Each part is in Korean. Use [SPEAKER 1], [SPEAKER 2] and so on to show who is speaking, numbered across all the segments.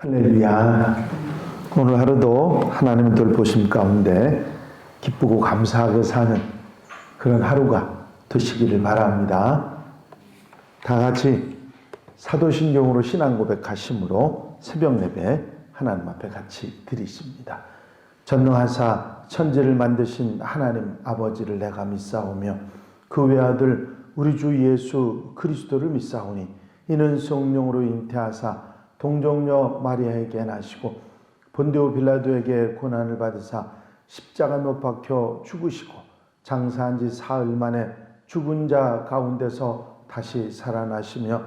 [SPEAKER 1] 할렐루야. 오늘 하루도 하나님의 돌보심 가운데 기쁘고 감사하게 사는 그런 하루가 되시기를 바랍니다. 다 같이 사도신경으로 신앙 고백하심으로 새벽 예배 하나님 앞에 같이 드리십니다. 전능하사 천지를 만드신 하나님 아버지를 내가 믿사오며 그 외아들 우리 주 예수 그리스도를 믿사오니 이는 성령으로 잉태하사 동정녀 마리아에게 나시고 본디오 빌라도에게 고난을 받으사 십자가 못 박혀 죽으시고 장사한 지 사흘 만에 죽은 자 가운데서 다시 살아나시며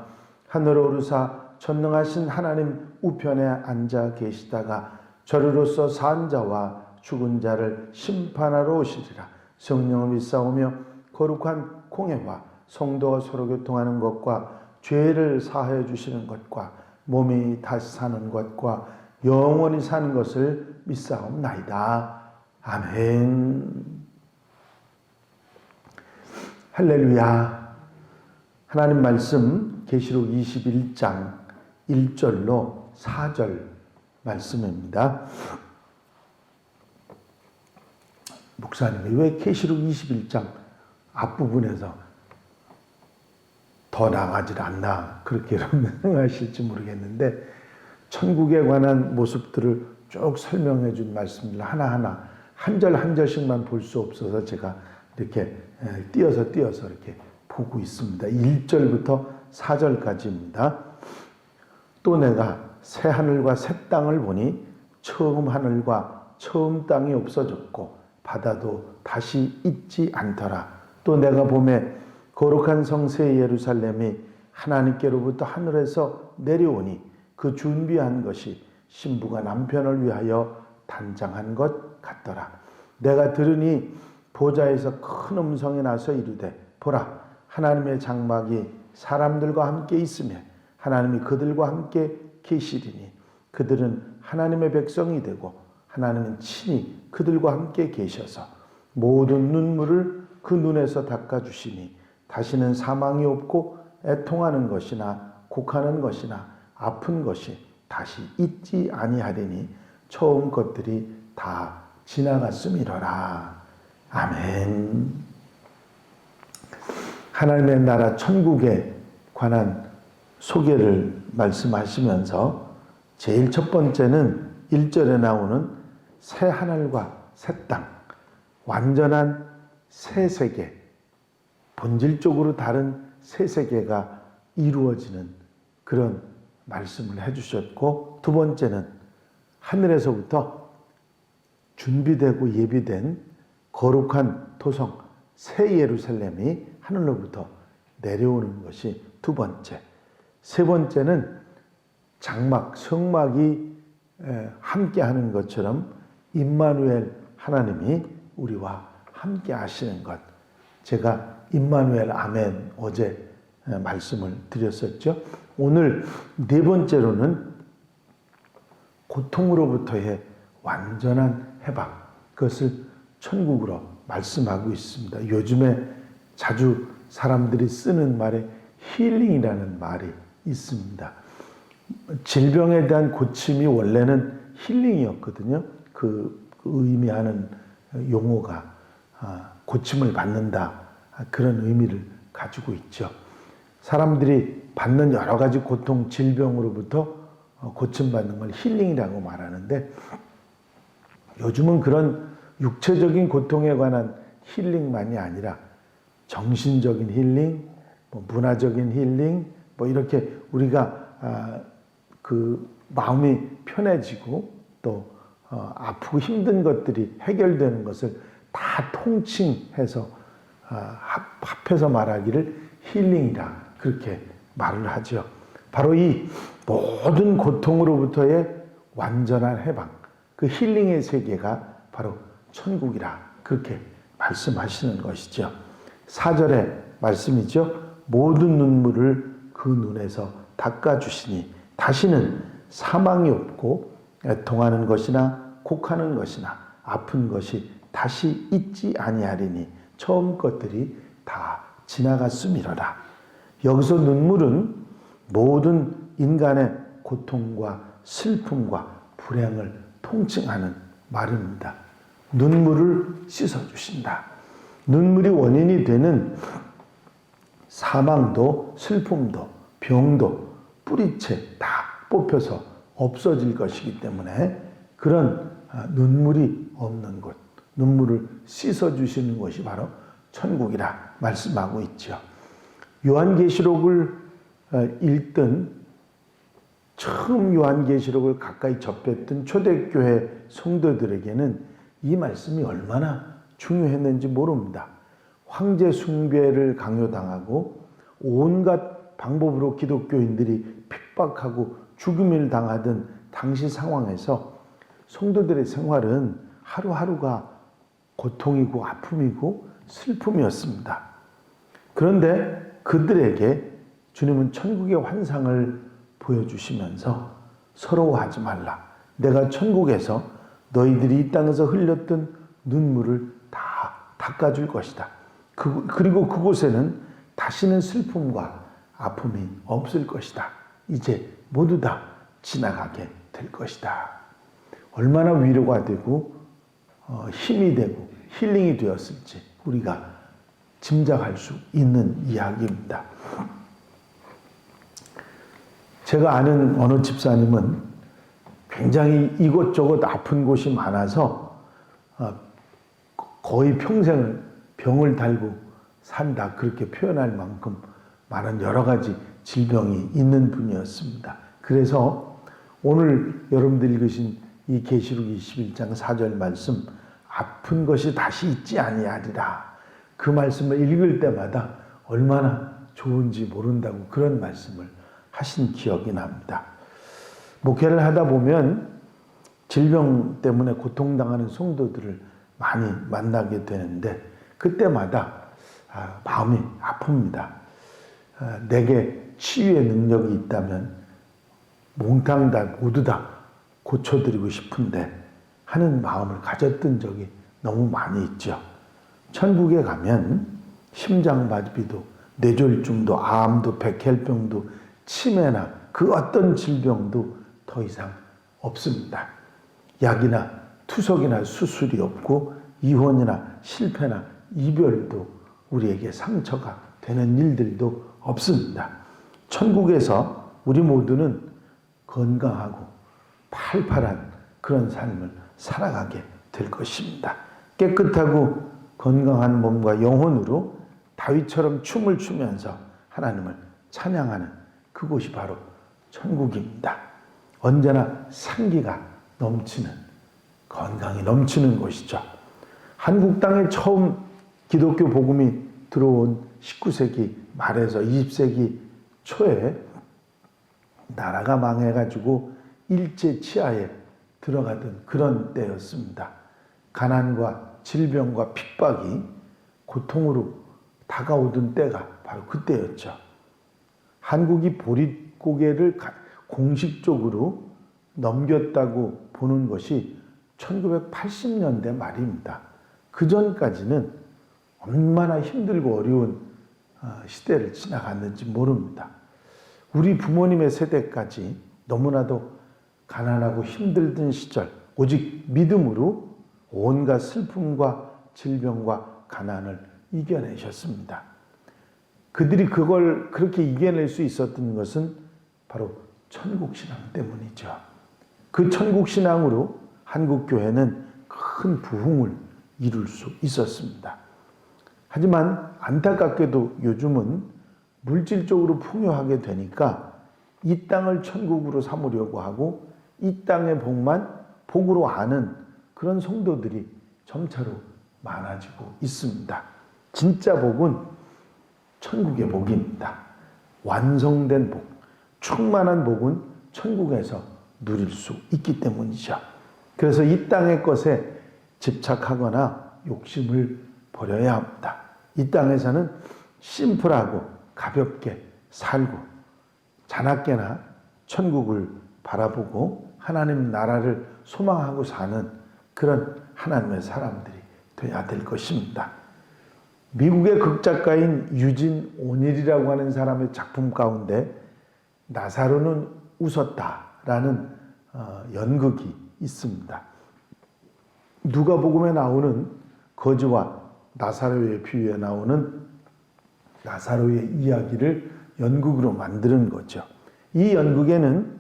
[SPEAKER 1] 하늘로 오르사 전능하신 하나님 우편에 앉아 계시다가 저리로서 산 자와 죽은 자를 심판하러 오시리라. 성령을 믿사오며 거룩한 공예와 성도가 서로 교통하는 것과 죄를 사하여 주시는 것과 몸이 다시 사는 것과 영원히 사는 것을 믿사옵나이다. 아멘. 할렐루야. 하나님 말씀 계시록 21장 1절로 4절 말씀입니다. 목사님이 왜 계시록 21장 앞부분에서 더 나가질 않나 그렇게 여러분 생각하실지 모르겠는데 천국에 관한 모습들을 쭉 설명해 준 말씀들 하나하나 한 절 한 절씩만 볼 수 없어서 제가 이렇게 띄어서 이렇게 보고 있습니다. 1절부터 4절까지입니다. 또 내가 새 하늘과 새 땅을 보니 처음 하늘과 처음 땅이 없어졌고 바다도 다시 있지 않더라. 또 내가 보매 거룩한 성새 예루살렘이 하나님께로부터 하늘에서 내려오니 그 준비한 것이 신부가 남편을 위하여 단장한 것 같더라. 내가 들으니 보좌에서 큰 음성이 나서 이르되 보라 하나님의 장막이 사람들과 함께 있으며 하나님이 그들과 함께 계시리니 그들은 하나님의 백성이 되고 하나님은 친히 그들과 함께 계셔서 모든 눈물을 그 눈에서 닦아주시니 다시는 사망이 없고 애통하는 것이나 곡하는 것이나 아픈 것이 다시 있지 아니하리니 처음 것들이 다 지나갔음이로라. 아멘. 하나님의 나라 천국에 관한 소개를 말씀하시면서 제일 첫 번째는 1절에 나오는 새 하늘과 새 땅, 완전한 새 세계, 본질적으로 다른 새 세계가 이루어지는 그런 말씀을 해주셨고, 두 번째는 하늘에서부터 준비되고 예비된 거룩한 토성 새 예루살렘이 하늘로부터 내려오는 것이 두 번째. 세 번째는 장막, 성막이 함께하는 것처럼 임마누엘 하나님이 우리와 함께 하시는 것. 제가 임마누엘 아멘 어제 말씀을 드렸었죠. 오늘 네 번째로는 고통으로부터의 완전한 해방, 그것을 천국으로 말씀하고 있습니다. 요즘에 자주 사람들이 쓰는 말에 힐링이라는 말이 있습니다. 질병에 대한 고침이 원래는 힐링이었거든요. 그 의미하는 용어가 고침을 받는다, 그런 의미를 가지고 있죠. 사람들이 받는 여러 가지 고통, 질병으로부터 고침받는 걸 힐링이라고 말하는데, 요즘은 그런 육체적인 고통에 관한 힐링만이 아니라 정신적인 힐링, 문화적인 힐링, 이렇게 우리가 그 마음이 편해지고 또 아프고 힘든 것들이 해결되는 것을 다 통칭해서 합해서 말하기를 힐링이라 그렇게 말을 하죠. 바로 이 모든 고통으로부터의 완전한 해방, 그 힐링의 세계가 바로 천국이라 그렇게 말씀하시는 것이죠. 4절의 말씀이죠. 모든 눈물을 그 눈에서 닦아주시니 다시는 사망이 없고 애통하는 것이나 곡하는 것이나 아픈 것이 다시 있지 아니하리니 처음 것들이 다 지나갔음이로라. 여기서 눈물은 모든 인간의 고통과 슬픔과 불행을 통칭하는 말입니다. 눈물을 씻어주신다. 눈물이 원인이 되는 사망도 슬픔도 병도 뿌리채 다 뽑혀서 없어질 것이기 때문에 그런 눈물이 없는 곳, 눈물을 씻어주시는 것이 바로 천국이라 말씀하고 있죠. 요한계시록을 읽던 처음 요한계시록을 가까이 접했던 초대교회 성도들에게는 이 말씀이 얼마나 중요했는지 모릅니다. 황제 숭배를 강요당하고 온갖 방법으로 기독교인들이 핍박하고 죽임을 당하던 당시 상황에서 성도들의 생활은 하루하루가 고통이고 아픔이고 슬픔이었습니다. 그런데 그들에게 주님은 천국의 환상을 보여주시면서 서러워하지 말라. 내가 천국에서 너희들이 이 땅에서 흘렸던 눈물을 다 닦아줄 것이다. 그리고 그곳에는 다시는 슬픔과 아픔이 없을 것이다. 이제 모두 다 지나가게 될 것이다. 얼마나 위로가 되고 힘이 되고 힐링이 되었을지 우리가 짐작할 수 있는 이야기입니다. 제가 아는 어느 집사님은 굉장히 이곳저곳 아픈 곳이 많아서 거의 평생을 병을 달고 산다 그렇게 표현할 만큼 많은 여러 가지 질병이 있는 분이었습니다. 그래서 오늘 여러분들 읽으신 이 계시록 21장 4절 말씀 아픈 것이 다시 있지 아니하리라. 그 말씀을 읽을 때마다 얼마나 좋은지 모른다고 그런 말씀을 하신 기억이 납니다. 목회를 하다 보면 질병 때문에 고통당하는 성도들을 많이 만나게 되는데 그때마다 마음이 아픕니다. 내게 치유의 능력이 있다면 몽땅 다 모두 다 고쳐드리고 싶은데 하는 마음을 가졌던 적이 너무 많이 있죠. 천국에 가면 심장마비도 뇌졸중도 암도 백혈병도 치매나 그 어떤 질병도 더 이상 없습니다. 약이나 투석이나 수술이 없고 이혼이나 실패나 이별도 우리에게 상처가 되는 일들도 없습니다. 천국에서 우리 모두는 건강하고 팔팔한 그런 삶을 살아가게 될 것입니다. 깨끗하고 건강한 몸과 영혼으로 다윗처럼 춤을 추면서 하나님을 찬양하는 그곳이 바로 천국입니다. 언제나 생기가 넘치는 건강이 넘치는 곳이죠. 한국 땅에 처음 기독교 복음이 들어온 19세기 말에서 20세기 초에 나라가 망해가지고 일제 치하에 들어가던 그런 때였습니다. 가난과 질병과 핍박이 고통으로 다가오던 때가 바로 그때였죠. 한국이 보릿고개를 공식적으로 넘겼다고 보는 것이 1980년대 말입니다. 그 전까지는 얼마나 힘들고 어려운 시대를 지나갔는지 모릅니다. 우리 부모님의 세대까지 너무나도 가난하고 힘들던 시절 오직 믿음으로 온갖 슬픔과 질병과 가난을 이겨내셨습니다. 그들이 그걸 그렇게 이겨낼 수 있었던 것은 바로 천국신앙 때문이죠. 그 천국신앙으로 한국교회는 큰 부흥을 이룰 수 있었습니다. 하지만 안타깝게도 요즘은 물질적으로 풍요하게 되니까 이 땅을 천국으로 삼으려고 하고 이 땅의 복만 복으로 아는 그런 성도들이 점차로 많아지고 있습니다. 진짜 복은 천국의 복입니다. 완성된 복, 충만한 복은 천국에서 누릴 수 있기 때문이죠. 그래서 이 땅의 것에 집착하거나 욕심을 버려야 합니다. 이 땅에서는 심플하고 가볍게 살고 자나깨나 천국을 바라보고 하나님 나라를 소망하고 사는 그런 하나님의 사람들이 되어야 될 것입니다. 미국의 극작가인 유진 오닐이라고 하는 사람의 작품 가운데 나사로는 웃었다라는 연극이 있습니다. 누가복음에 나오는 거지와 나사로의 비유에 나오는 나사로의 이야기를 연극으로 만드는 거죠. 이 연극에는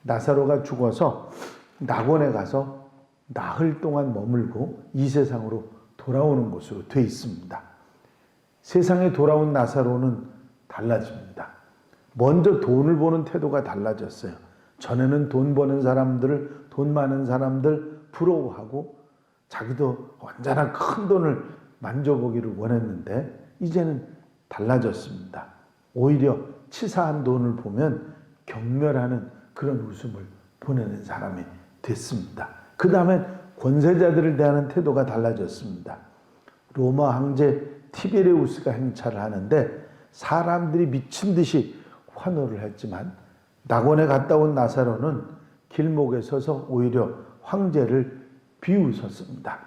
[SPEAKER 1] 나사로가 죽어서 낙원에 가서 나흘 동안 머물고 이 세상으로 돌아오는 것으로 되어 있습니다. 세상에 돌아온 나사로는 달라집니다. 먼저 돈을 보는 태도가 달라졌어요. 전에는 돈 버는 사람들을, 돈 많은 사람들 부러워하고 자기도 언제나 큰 돈을 만져보기를 원했는데 이제는 달라졌습니다. 오히려 치사한 돈을 보면 경멸하는 그런 웃음을 보내는 사람이 됐습니다. 그 다음에 권세자들을 대하는 태도가 달라졌습니다. 로마 황제 티베리우스가 행차를 하는데 사람들이 미친 듯이 환호를 했지만 낙원에 갔다 온 나사로는 길목에 서서 오히려 황제를 비웃었습니다.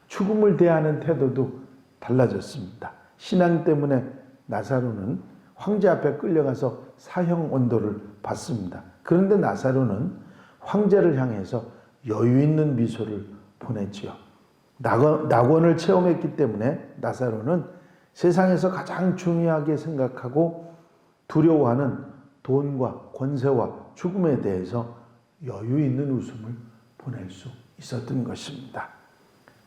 [SPEAKER 1] 죽음을 대하는 태도도 달라졌습니다. 신앙 때문에 나사로는 황제 앞에 끌려가서 사형 언도를 받습니다. 그런데 나사로는 황제를 향해서 여유 있는 미소를 보냈지요. 낙원을 체험했기 때문에 나사로는 세상에서 가장 중요하게 생각하고 두려워하는 돈과 권세와 죽음에 대해서 여유 있는 웃음을 보낼 수 있었던 것입니다.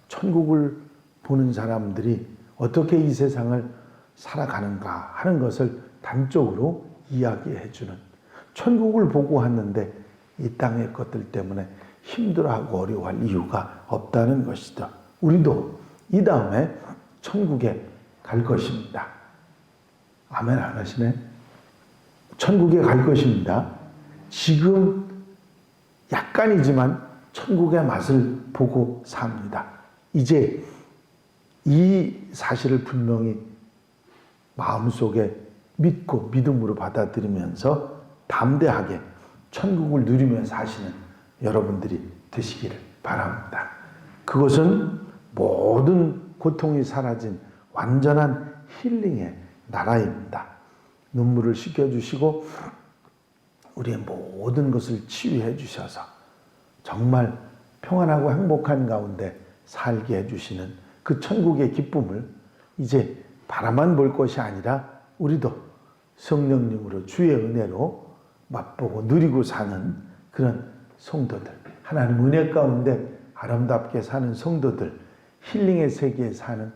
[SPEAKER 1] 천국을 보는 사람들이 어떻게 이 세상을 살아가는가 하는 것을 단적으로 이야기해주는, 천국을 보고 왔는데 이 땅의 것들 때문에 힘들어하고 어려워할 이유가 없다는 것이다. 우리도 이 다음에 천국에 갈 것입니다. 아멘 안 하시네? 천국에 갈 것입니다. 지금 약간이지만 천국의 맛을 보고 삽니다. 이제 이 사실을 분명히 마음속에 믿고 믿음으로 받아들이면서 담대하게 천국을 누리며 사시는 여러분들이 되시기를 바랍니다. 그것은 모든 고통이 사라진 완전한 힐링의 나라입니다. 눈물을 씻겨주시고 우리의 모든 것을 치유해 주셔서 정말 평안하고 행복한 가운데 살게 해주시는 그 천국의 기쁨을 이제 바라만 볼 것이 아니라 우리도 성령님으로 주의 은혜로 맛보고 누리고 사는 그런 성도들, 하나님 은혜 가운데 아름답게 사는 성도들, 힐링의 세계에 사는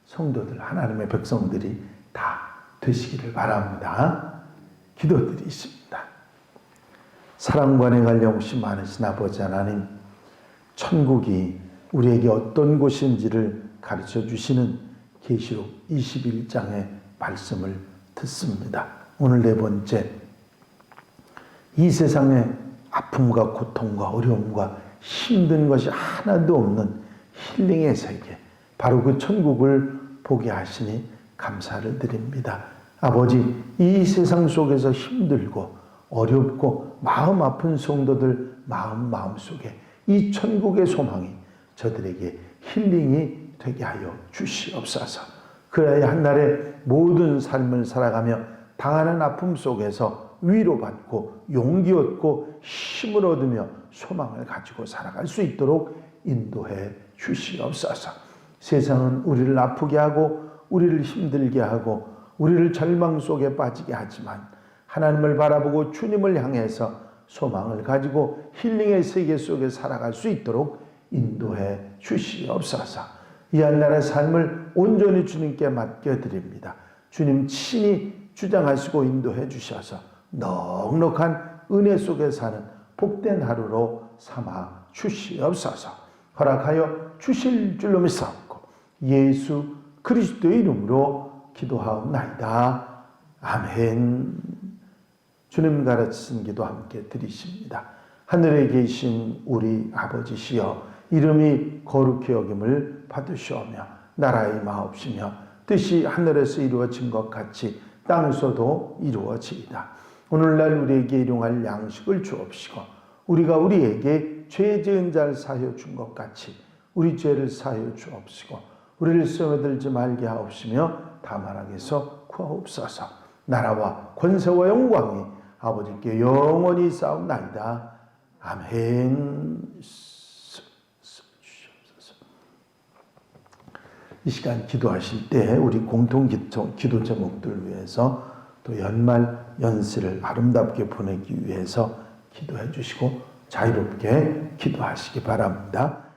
[SPEAKER 1] 성도들, 하나님의 백성들이 다 되시기를 바랍니다. 기도드리십니다. 사랑과 내갈 영심 많으신 아버지 하나님, 천국이 우리에게 어떤 곳인지를 가르쳐 주시는 계시록 21장의 말씀을 듣습니다. 오늘 네 번째, 이 세상에 아픔과 고통과 어려움과 힘든 것이 하나도 없는 힐링의 세계, 바로 그 천국을 보게 하시니 감사를 드립니다. 아버지, 이 세상 속에서 힘들고 어렵고 마음 아픈 성도들 마음속에 이 천국의 소망이 저들에게 힐링이 되게 하여 주시옵소서. 그래야 한날에 모든 삶을 살아가며 당하는 아픔 속에서 위로받고 용기 얻고 힘을 얻으며 소망을 가지고 살아갈 수 있도록 인도해 주시옵소서. 세상은 우리를 아프게 하고 우리를 힘들게 하고 우리를 절망 속에 빠지게 하지만 하나님을 바라보고 주님을 향해서 소망을 가지고 힐링의 세계 속에 살아갈 수 있도록 인도해 주시옵소서. 이 한날의 삶을 온전히 주님께 맡겨드립니다. 주님 친히 주장하시고 인도해 주셔서 넉넉한 은혜 속에 사는 복된 하루로 삼아 주시옵소서. 허락하여 주실 줄로 믿사옵고 예수 그리스도의 이름으로 기도하옵나이다. 아멘. 주님 가르치신 기도 함께 드리십니다. 하늘에 계신 우리 아버지시여, 이름이 거룩히 여김을 받으시오며 나라의 마옵시며 뜻이 하늘에서 이루어진 것 같이 땅에서도 이루어지이다. 오늘날 우리에게 일용할 양식을 주옵시고 우리가 우리에게 죄 지은 자를 사하여 준 것 같이 우리 죄를 사하여 주옵시고 우리를 시험에 들지 말게 하옵시며 다만 악에서 구하옵소서. 나라와 권세와 영광이 아버지께 영원히 싸움나이다. 아멘. 이 시간 기도하실 때 우리 공통 기도 제목들 위해서 또 연말 연시를 아름답게 보내기 위해서 기도해 주시고 자유롭게 기도하시기 바랍니다.